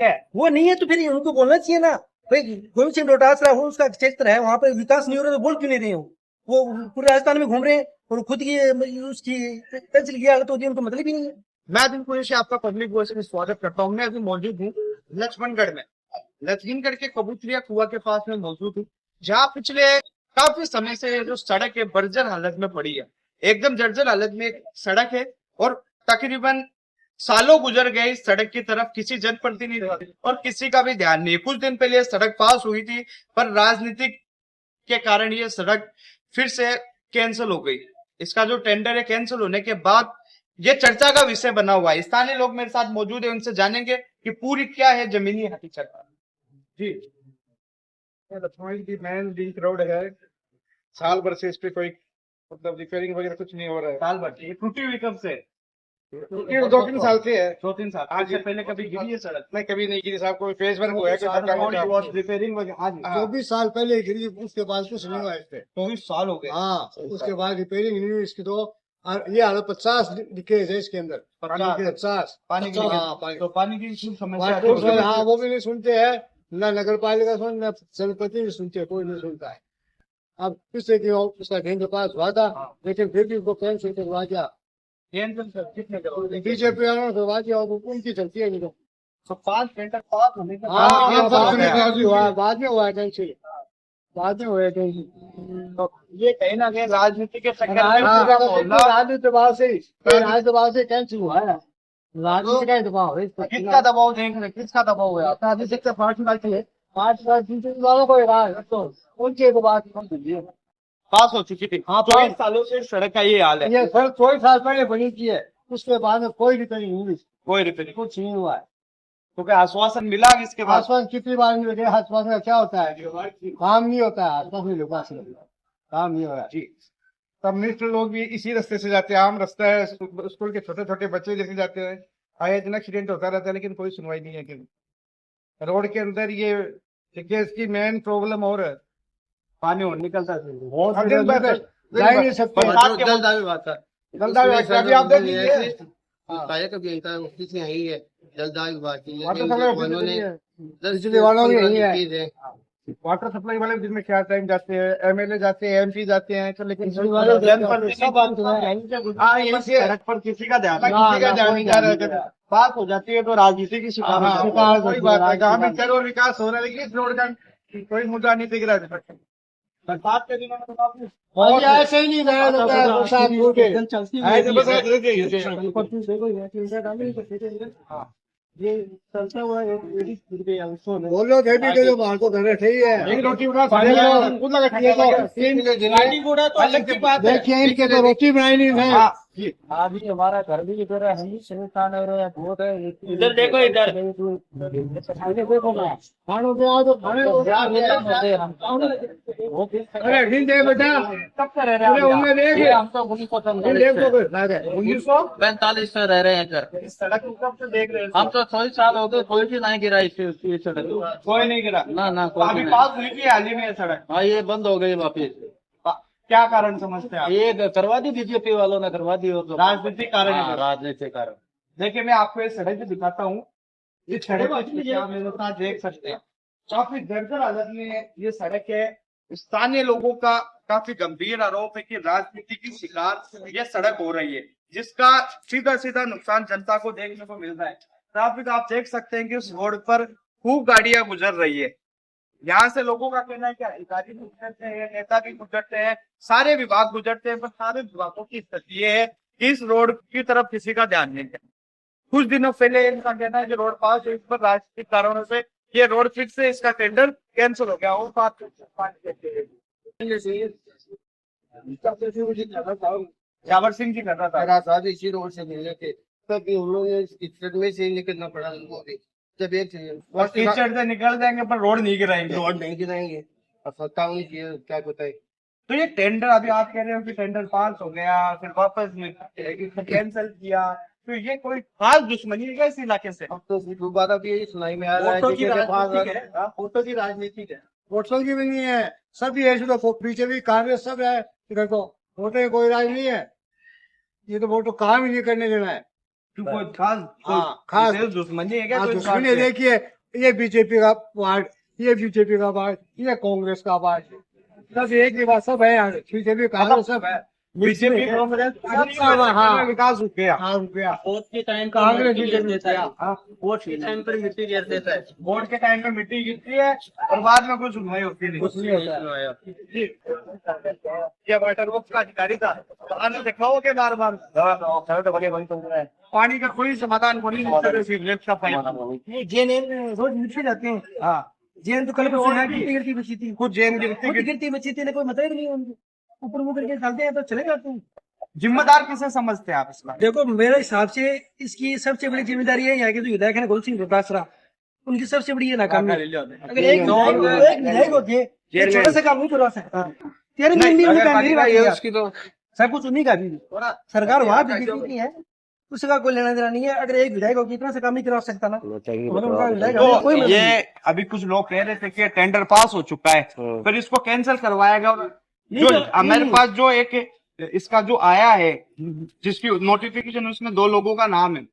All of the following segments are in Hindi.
है वो नहीं है तो फिर उनको बोलना चाहिए ना भाई गोविंद सिंह डोटासरा वो उसका क्षेत्र है वहां पर विकास नहीं हो रहा तो बोल क्यों नहीं रहे हो। वो पूरे राजस्थान में घूम रहे हैं और खुद की उसकी पेंसिल किया तो उनको मतलब ही नहीं है। मैं दिन से आपका पब्लिक वॉइस में स्वागत करता हूँ। मैं अभी मौजूद हूँ लक्ष्मणगढ़ में। लक्ष्मणगढ़ के कबूतरिया कुआ के पास में मौजूद हूँ, जहाँ पिछले काफी समय से जो सड़क है बर्जर हालत में पड़ी है। एकदम जर्जर हालत में एक सड़क है और तकरीबन सालों गुजर गए इस सड़क की तरफ किसी जनप्रतिनिधि और किसी का भी ध्यान नहीं। कुछ दिन पहले सड़क पास हुई थी पर राजनीतिक के कारण ये सड़क फिर से कैंसिल हो गई। इसका जो टेंडर है कैंसिल होने के बाद ये चर्चा का विषय बना हुआ है। स्थानीय लोग मेरे साथ मौजूद है, उनसे जानेंगे कि पूरी क्या है जमीनी हकीकत। जी, लखनऊ की मेन लिंक रोड है, साल भर से इस पे कोई मतलब रिपेयरिंग वगैरह कुछ नहीं हो रहा है। साल भर से ये टूटी हुई कब से? टूटी 2-3 साल से है। 2-3 साल आज से पहले कभी गिरी है सड़क? नहीं, कभी नहीं गिरी साहब। कोई फेस वर्क हुआ है रिपेयरिंग वगैरह? आज 24 साल पहले गिरी, उसके बाद कुछ नहीं हुआ इस पे। 24 साल हो गए। हाँ, उसके बाद रिपेयरिंग नहीं हुई इसकी। तो ये हालत 50 लीकेज है इसके अंदर। 50 पानी की हाँ, तो पानी की समस्या। हाँ, वो भी नहीं सुनते हैं ना, नगर पालिका सुन ना जनप्रति भी सुनते, कोई नहीं सुनता है। अब पिछले की उसका टेंडर पास हुआ था, लेकिन फिर भी उनको कैंसिल करवा दिया। बीजेपी वालों ने करवा दिया और उनकी चलती है नहीं। तो 5 टेंडर पास होने के बाद में हुआ है कैंसिल, बाद में हुआ है कैंसिल। तो ये कहीं ना कहीं राजनीति के चक्कर में राजनीति दबाव से कैंसिल हुआ है। राजनीति का दबाव है। किसका दबाव देख रहे? किसका दबाव है? राजनीतिक पार्टी वालों को उनके बात पास हो चुकी थी। हाँ, 24 सालों से सड़क का ये हाल है। ये सर 24 साल पहले बनी थी है, उसके बाद में कोई रिपेयरिंग नहीं हुई, कोई रिपेयरिंग कुछ नहीं हुआ है। तो क्या आश्वासन मिला इसके बाद? आसपास कितनी बार मिल गया? आसपास में क्या होता है? काम नहीं होता है आसपास में, लोग काम नहीं हो रहा है जी। तब मिनिस्टर लोग भी इसी रास्ते से जाते हैं, आम रास्ता है, स्कूल के छोटे छोटे बच्चे लेके जाते हैं। आए दिन एक्सीडेंट होता रहता है लेकिन कोई सुनवाई नहीं है। कि रोड के अंदर ये इसकी मेन प्रॉब्लम और है, पानी और निकलता है जा ही नहीं सकते। जल्दावी आप देख लीजिए बिजली वालों की यही है। वाटर सप्लाई वाले दिन में क्या टाइम जाते हैं, एमएलए जाते हैं, एमपी जाते हैं, तो लेकिन सड़क पर किसी का ध्यान नहीं जा रहा है। बात हो जाती है तो राजनीति की शिकार कोई बात है। गाँव में चलो विकास हो रहा है लेकिन इस रोड का कोई मुद्दा नहीं दिख रहा है। बरसात के दिनों में और ऐसे ही नहीं रहा जाता है, बरसात ये चलता हुआ बोलो देवी के जो माल को घर रखे ही है। रोटी देखिए इनके तो रोटी बनाई नहीं है। अभी हमारा घर भी इधर है, हम भी शैतान है, बहुत है। इधर देखो, इधर देखो ना खानों पे आओ तो खाने को अरे हिंदे बेटा कब से रह रहे उनमें देख हम तो 1945 से रह रहे हैं इधर। इस सड़क को कब से देख रहे हैं? हम तो 100 साल हो गए, कोई भी नहीं गिरा इस सड़क। कोई नहीं गिरा ना अभी पास हुई थी हाल ही में सड़क। हाँ, ये बंद हो गई वापिस। क्या कारण समझते हैं आप? ये करवा दी, बीजेपी वालों ने करवा दी। राजनीतिक कारण है। राजनीतिक कारण। देखिए मैं आपको ये सड़क भी दिखाता हूँ। ये सड़क आप मेरे साथ देख सकते हैं, काफी जर्जर हालत में ये सड़क है। स्थानीय लोगों का काफी गंभीर आरोप है कि राजनीति की शिकार ये सड़क हो रही है, जिसका सीधा सीधा नुकसान जनता को देखने को मिल रहा है। ट्रैफिक आप देख सकते हैं कि उस रोड पर खूब गाड़ियां गुजर रही है। यहाँ से लोगों का कहना है कि अधिकारी भी गुजरते हैं, नेता भी गुजरते हैं, सारे विभाग गुजरते हैं, पर सारे विभागों की स्थिति ये है कि इस रोड की तरफ किसी का ध्यान नहीं है। कुछ दिनों पहले इनका कहना है कि रोड पास हुई, पर राजनीतिक कारणों से ये रोड फिर से इसका टेंडर कैंसिल हो गया। वो बात जावर सिंह जी कर रहा था इसी रोड से मिलने थे, तभी हम लोग में से निकलना पड़ा उनको भी। जब एक और कीचड़ से निकल जाएंगे पर रोड नहीं गिराएंगे। रोड नहीं गिराएंगे, सत्ता उनकी क्या बताए। तो ये टेंडर अभी आप कह रहे हो कि टेंडर पास हो गया फिर वापस कैंसिल किया, तो ये कोई खास दुश्मनी है क्या इस इलाके से? अब तो दोबारा भी सुनाई में आ रहा है वोटों की राजनीति है। वोटों की भी नहीं है, सभी है। तो पीछे भी कांग्रेस सब है, देखो वोटों की कोई राज नहीं है। ये तो वोटों काम ही नहीं करने देना है। कोई खास खास विशेष दुश्मनी है क्या? कोई दुश्मनी स्वार्थ है? देखिए, ये बीजेपी का पार्ट, ये बीजेपी का पार्ट, ये कांग्रेस का पार्ट, सब एक ही बात, सब है यहाँ, बीजेपी कांग्रेस सब है। बीजेपी कांग्रेस हाँ। विकास रुपया हाँ रुपया वोट के टाइम कांग्रेस बीजेपी रुपया। वोट के टाइम पर मिट्टी गिर देता है। वोट के टाइम में मिट्टी गिरती है और बाद में कुछ सुनवाई होती नहीं। कुछ नहीं होता। जी। ये वाटर वर्क्स का अधिकारी था, आपने देखा हो के बार बार पानी का कोई समाधान कोई नहीं, सीवरेज का पाइप जेएनएन रोज मिट्टी जाते हैं। हाँ जेएन तो कल परसों यहाँ गिरती गिरती बची थी, कुछ जेन खुद गिरती गिरती बची थी, कोई मतलब ही नहीं है उनको। ऊपर मुंह करके डालते हैं तो चले जाते हैं। जिम्मेदार किसे समझते हैं आप इसमें? देखो मेरे हिसाब से इसकी सबसे बड़ी जिम्मेदारी है यहाँ के जो विधायक है गोल सिंह डोटासरा, उनकी सबसे बड़ी ये नाकामी है। अगर एक विधायक होती है ये छोटे से काम नहीं करवा सकता। तेरे में भी उनका मेरी बात है, उसकी तो सब कुछ उन्हीं का भी है। सरकार वहां बीजेपी की है, उसका कोई लेना देना नहीं है। अगर एक विधायक होगी इतना से काम नहीं करवा सकता ना, तो उनका विधायक तो कोई मतलब ये नहीं। अभी कुछ लोग कह रहे थे कि टेंडर पास हो चुका है, फिर इसको कैंसिल करवाएगा। जो हमारे पास जो एक इसका जो आया है, जिसकी नोटिफिकेशन, उसमें 2 लोगों का नाम है,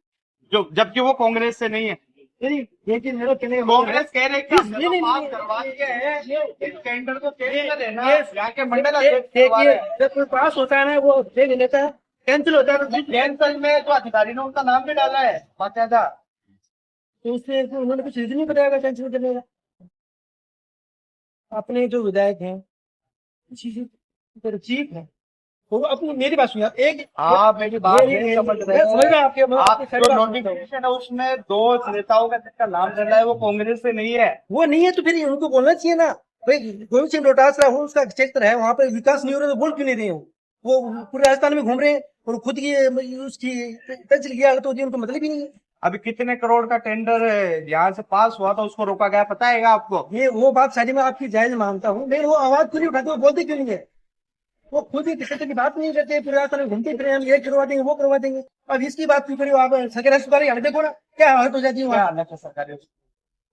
जो जबकि वो कांग्रेस से नहीं है। लेकिन मेरा कहने का कांग्रेस कह रहे हैं कि हमने नहीं, तो पास नहीं, करवा दिया है, इस टेंडर को कैंसिल है ना, ये यहाँ के मंडल अध्यक्ष करवा रहे देखिए, हैं। जब कोई पास होता है ना वो दे देता है, कैंसिल होता है तो कैंसिल में जो अधिकारी ने उनका नाम भी डाला है बाकायदा। उससे उन्होंने कुछ रीजन नहीं बताया कैंसिल करने का। अपने जो विधायक हैं चीफ है वो अपनी, मेरी बात सुनिए आप, एक आप मेरी बात नहीं समझ रहे समझ रहे हैं आपके आप जो नोटिफिकेशन है उसमें 2 नेताओं का जिसका नाम डला है वो कांग्रेस से नहीं है। वो नहीं है तो फिर उनको बोलना चाहिए ना भाई, गोविंद सिंह डोटासरा वो उसका क्षेत्र है, वहां पर विकास नहीं हो रहा तो बोल क्यों नहीं रहे हो? वो पूरे राजस्थान में घूम रहे हैं और खुद की उसकी तहसील किया तो उनको मतलब ही नहीं है। अभी कितने करोड़ का टेंडर यहाँ से पास हुआ था, उसको रोका गया, पता है आपको? ये वो बात सारी मैं आपकी जायज मानता हूँ, लेकिन वो आवाज क्यों नहीं उठाते, वो बोलते क्यों नहीं है? वो खुद ही किसी की बात नहीं करते, पूरे रास्ते में घूमते फिर हम ये करवा देंगे वो करवा देंगे। अब इसकी बात क्यों करी आप? सरकारी अस्पताल हालत देखो ना क्या हालत हो जाती है वहाँ। सरकारी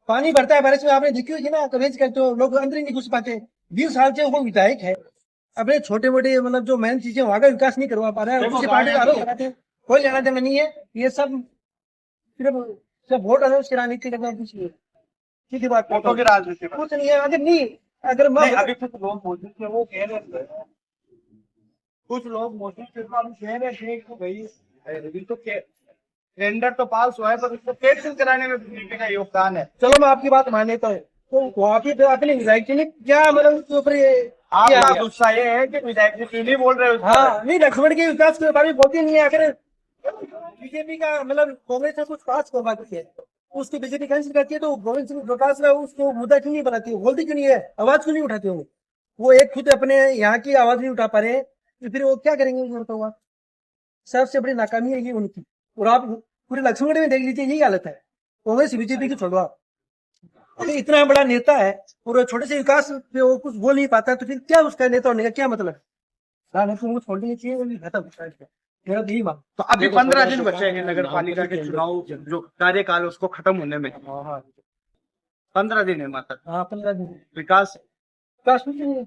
पानी भरता है बारिश में, आपने देखी होगी ना, कवरेज करते हो लोग अंदर ही नहीं घुस पाते। 20 साल से वो विधायक है, अपने छोटे मोटे मतलब जो मेन चीजें वहां का विकास नहीं करवा पा रहा है, दूसरी पार्टी का आरोप लगाते हैं। कोई लेना देना नहीं है, ये सब सिर्फ वोट अनाउंस की राजनीति करना कुछ नहीं है। सीधी बात फोटो की राजनीति में। कुछ नहीं है। अगर नहीं अगर मैं अभी कुछ लोग मौजूद थे, वो कह रहे थे, कुछ लोग मौजूद थे तो अभी कह रहे थे कि भाई अभी तो टेंडर तो पास हुआ है पर उसको कैंसिल कराने में बीजेपी का योगदान है। चलो मैं आपकी बात मान लेता हूँ, तो वहाँ पे तो अपने विधायक जी ने क्या मतलब उसके ऊपर आपका गुस्सा ये है कि विधायक जी क्यों नहीं बोल रहे हो? हाँ नहीं, लक्ष्मण के विकास के बारे में बोलते नहीं है। अगर बीजेपी का मतलब कांग्रेस ने कुछ पास करवाती है उसकी बीजेपी कैंसिल करती है तो गोविंद सिंह डोटासरा उसको मुद्दा क्यों नहीं बनाती है, बोलती क्यों नहीं है, आवाज क्यों नहीं उठाते हो? वो एक खुद अपने यहाँ की आवाज नहीं उठा पा रहे तो फिर वो क्या करेंगे? हुआ सबसे बड़ी नाकामी है ये उनकी। और आप पूरे लक्ष्मण में देख लीजिए यही हालत है। कांग्रेस बीजेपी की छोड़ो आप, अगर इतना बड़ा नेता है और छोटे से विकास पे वो कुछ बोल नहीं पाता तो फिर क्या उसका नेता होने का क्या मतलब? उनको छोड़ देनी चाहिए, वो भी खत्म। मेरा तो यही मांग। तो अभी 15 दिन बचे हैं नगर पालिका के चुनाव जो कार्यकाल उसको खत्म होने में। 15 दिन है मात्र। हाँ 15 दिन विकास कुछ नहीं है।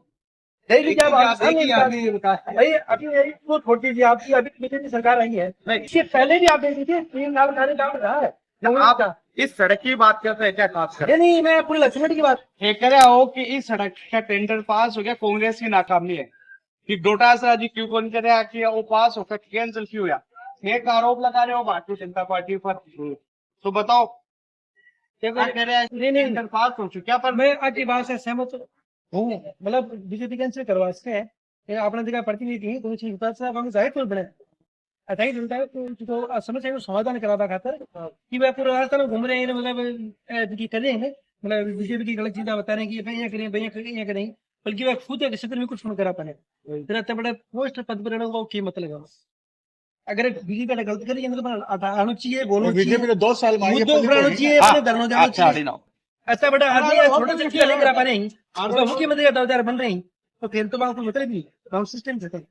देख लीजिए आप भाई, अभी इसको छोड़ दीजिए, आपकी अभी बीजेपी सरकार आई है, इससे पहले भी आप देख लीजिए 3 साल पहले काम रहा है। आप इस सड़क की बात करते हैं क्या खास कर? नहीं मैं पूरे लक्ष्मण की बात ये कह रहे हो कि इस सड़क का टेंडर पास हो गया, कांग्रेस की नाकामी है कि डोटासरा जी क्यों कौन कह रहा कि वो पास होकर कैंसिल क्यों हुआ? एक आरोप लगा रहे हो भारतीय जनता पार्टी पर, तो बताओ क्या कह रहे हैं? टेंडर पास हो चुका पर मैं आपकी बात से सहमत हूँ। मतलब बीजेपी कैंसिल करवा इससे है, आपने देखा प्रतिनिधि जाहिर बने ऐसा ही चलता है तो समस्या को समाधान कराना खातर कि वह पूरा रास्ता में घूम रहे हैं, मतलब कर रहे हैं, मतलब बीजेपी की गलत चीजें बता रहे हैं कि भैया करें भैया करें या करें, बल्कि वह खुद एक क्षेत्र में कुछ नहीं करा पाए। फिर इतना बड़ा पोस्ट पद पर रहने को की मतलब अगर बीजेपी का गलत करिए तो आना चाहिए, बोलना चाहिए, बीजेपी 2 साल में मुद्दों उठाना चाहिए, अपने धरनों जाना चाहिए। ऐसा बड़ा आदमी है, छोटे से नहीं करा पा रहे हैं, मुख्यमंत्री का दावेदार बन रहे हैं, तो फिर तो कोई मतलब नहीं, गाँव सिस्टम से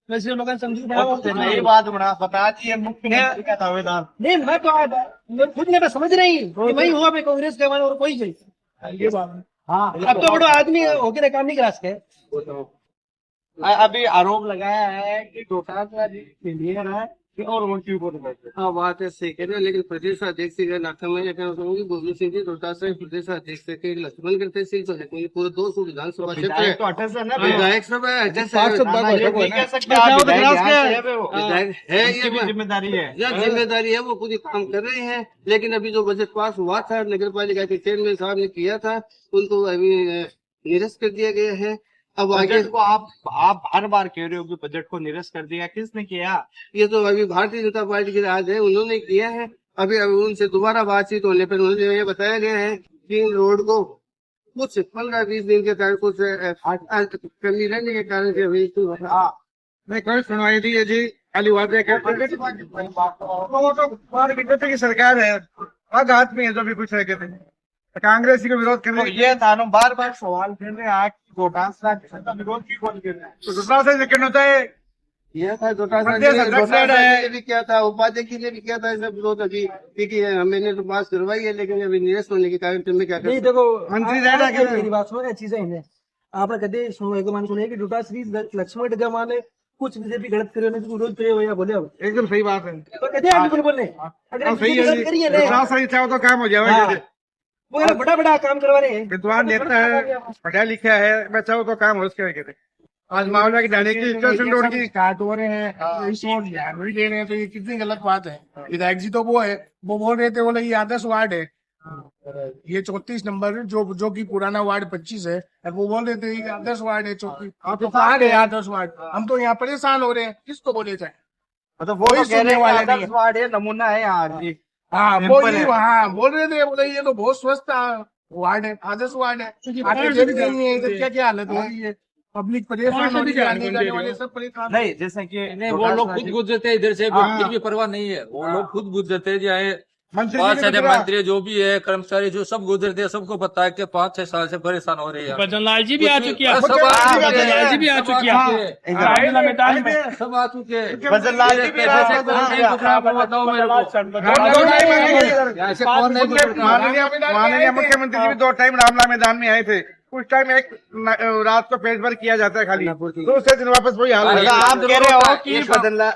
वैसे लोग नई बात बता दिए मुख्यमंत्री का दावेदार। नहीं मैं तो खुद ने समझ रही हूँ मैं हुआ मैं कांग्रेस का और कोई नहीं। ये बात हाँ, अब तो बड़ा आदमी होके काम नहीं करा सके। अभी आरोप लगाया है कि डोटासरा जी क्लियर है और वो क्यों बोल रहे थे? हाँ बात है सही कह रहे हो, लेकिन प्रदेश अध्यक्ष के नाते मैं ये कहना चाहूंगी गोविंद सिंह जी रोहतास से प्रदेश अध्यक्ष के लक्ष्मण करते सिंह तो है कोई पूरे 200 विधानसभा क्षेत्र है, विधायक तो अटैच है ना, विधायक सब है अध्यक्ष पार्षद है, बाबा ये नहीं कह सकते आप विधायक यहाँ से है वो। विधायक है, उनकी भी जिम्मेदारी है। यह जिम्मेदारी है, वो पूरी काम कर रहे हैं। लेकिन अभी जो बजट पास हुआ था नगर पालिका के चेयरमैन साहब ने किया था, उनको अभी निरस्त कर दिया गया है। अब आगे बजट को आप बार बार कह रहे हो कि बजट को निरस्त कर दिया, किसने किया? ये तो अभी भारतीय जनता पार्टी के राज है, उन्होंने किया है। अभी उनसे दोबारा बातचीत होने पर उन्होंने ये बताया गया है कि इन रोड को कुछ 15-20 दिन के कारण कुछ कमी रहने के कारण से अभी मैं कल सुनवाई थी जी, खाली वादे बीजेपी की सरकार है, हाथ में है जो भी कुछ रह गए थे कांग्रेस को विरोध करने ये था ना, बार बार सवाल कर रहे हैं आज गोटांसरा विरोध क्यों बोल रहे हैं? तो दूसरा से सेकंड होता है यह था ने भी किया था, उपाध्यक्ष ने भी किया था, सब विरोध अभी क्योंकि मैंने तो पास करवाई है, लेकिन अभी निरस्त होने के कारण तुम्हें क्या नहीं देखो मंत्री मेरी बात सुनो, चीजें हैं आपने कदे सुने कि डोटा श्री लक्ष्मण डगा माने कुछ बीजेपी गलत करे ने विरोध करे हो या बोले हो एकदम सही बात है, तो कहते हैं बिल्कुल बोलने अगर सही है, सही चाहो तो काम हो जाएगा। वो बड़ा बड़ा काम करवा रहे हैं, विद्वान नेता है, पढ़ा लिखा है, मैं चाहूँ तो काम हो उसके कहते। आज मामला की जाने की रोड की काट हो रहे हैं, इस रोड ध्यान नहीं दे रहे हैं, तो ये कितनी गलत बात है। विधायक जी तो वो है, वो बोल रहे थे बोले ये आदर्श वार्ड है, ये 34 नंबर जो कि पुराना वार्ड 25 है, और वो बोल रहे थे ये आदर्श वार्ड है 34। आप तो कहाँ गए आदर्श वार्ड? हम तो यहाँ परेशान हो रहे हैं, किसको बोले जाए? मतलब वो सुनने वाले आदर्श वार्ड है, नमूना है यहाँ। हाँ वो ही वहाँ बोल रहे थे, बोले ये तो बहुत स्वस्थ वार्ड है, आदर्श वार्ड है, इधर क्या क्या हालत हो रही है, पब्लिक परेशान हो रही है, सब परेशान। नहीं जैसे कि नहीं वो लोग खुद गुजरते हैं इधर से, फिर भी परवाह नहीं है, वो लोग खुद गुजरते हैं, चाहे मंत्री जो भी है, कर्मचारी जो सब गुजरते हैं, सबको पता है कि 5-6 साल से परेशान हो रहे हैं। भजनलाल जी भी आ चुकी है, भजनलाल जी भी आ चुकी है, मैदान में सब आ चुके हैं। भजनलाल जी भी बताओ मेरे को, माननीय मुख्यमंत्री जी भी 2 टाइम रामला मैदान में आए थे, उस टाइम एक रात को पेट भर किया जाता है खाली, दूसरे दिन वापस वही हाल है। आप कह रहे हो कि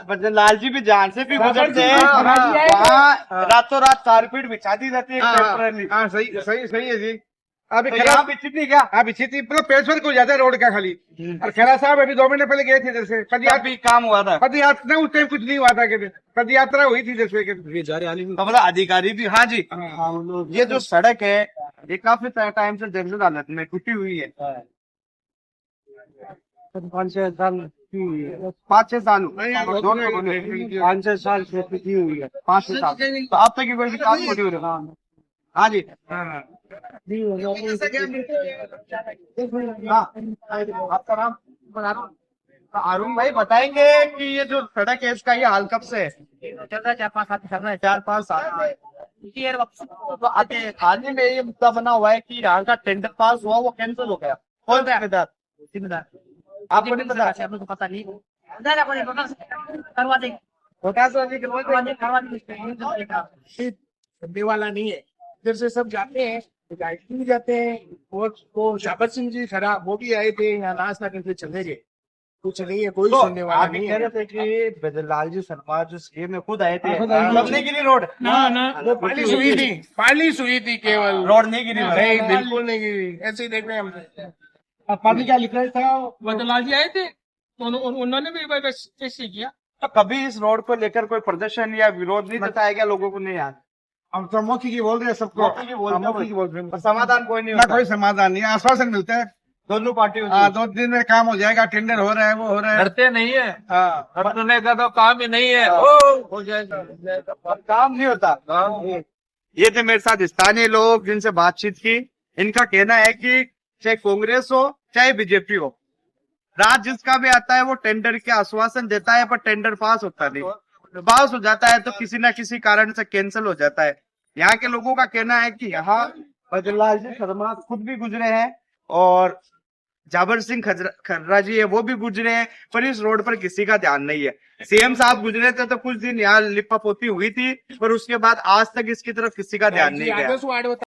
भजनलाल जी भी जान से भी गुजरते हैं, वहाँ रातों रात कारपेट बिछा दी जाती है टेम्पररी। हाँ सही है जी। अभी खराब बिछी थी क्या? हाँ बिछी थी, मतलब पेट भर हो जाता है रोड का खाली। और खैरा साहब अभी 2 महीने पहले गए थे जैसे पदयात्रा काम हुआ था, पदयात्रा उस टाइम कुछ नहीं हुआ था, कहते पदयात्रा हुई थी जैसे मतलब अधिकारी भी। हाँ जी, ये जो सड़क है ये काफी टाइम से जर्जर हालत में टूटी हुई है, 5-6 साल 5-6 साल 5-6 साल से टूटी हुई है, 5-6 साल। तो आप तक की कोई काम नहीं हो रहा? हाँ जी, आपका नाम? अरुण भाई बताएंगे कि ये जो सड़क है इसका ये हाल कब से है? चल रहा है 4-5 साल। तो हाल ही में ये मुद्दा बना हुआ है कि यहाँ का टेंडर पास हुआ वो कैंसिल हो गया, कौन जिम्मेदार? आपको नहीं पता? आपको पता नहीं, करवा देंगे, करने वाला नहीं है, इधर से सब जाते हैं, गायत्री भी जाते हैं, और वो शाबत सिंह जी खरा वो भी आए थे यहाँ नाश्ता करके चले गए, कुछ नहीं है, कोई सुनने वाला नहीं है। कह रहे थे कि भजनलाल जी शर्मा जो स्कीम में खुद आए थे, नहीं गिरी रोड, वो पालिश हुई थी केवल, रोड नहीं गिरी, नहीं बिल्कुल नहीं गिरी, ऐसे ही देख रहे हैं हम। पानी क्या लिख रहा था? भजनलाल जी आए थे, उन्होंने भी ऐसे किया। तो कभी इस रोड को लेकर कोई प्रदर्शन या विरोध नहीं बताया गया लोगों को? नहीं यार, हम तो मौखी की बोल रहे हैं, सबको मौखी की बोल रहे हैं, पर समाधान कोई नहीं होता। कोई समाधान नहीं, आश्वासन मिलता है दोनों पार्टियों। 2 दिन में काम हो जाएगा, टेंडर हो रहा है, वो हो रहा है, करते नहीं है, करने का तो काम ही नहीं है, हो जाएगा, काम नहीं होता। ये थे मेरे साथ स्थानीय लोग जिनसे बातचीत की। इनका कहना है कि चाहे कांग्रेस हो चाहे बीजेपी हो, राज जिसका भी आता है वो टेंडर के आश्वासन देता है, पर टेंडर पास होता नहीं, पास हो जाता है तो किसी न किसी कारण से कैंसिल हो जाता है। यहाँ के लोगों का कहना है कि यहाँ भजनलाल जी शर्मा खुद भी गुजरे हैं और जाबर सिंह खर्रा जी है वो भी गुजरे हैं, पर इस रोड पर किसी का ध्यान नहीं है। सीएम साहब गुजरे थे तो कुछ दिन यहाँ लिपा पोती हुई थी, पर उसके बाद आज तक इसकी तरफ किसी का ध्यान नहीं गया।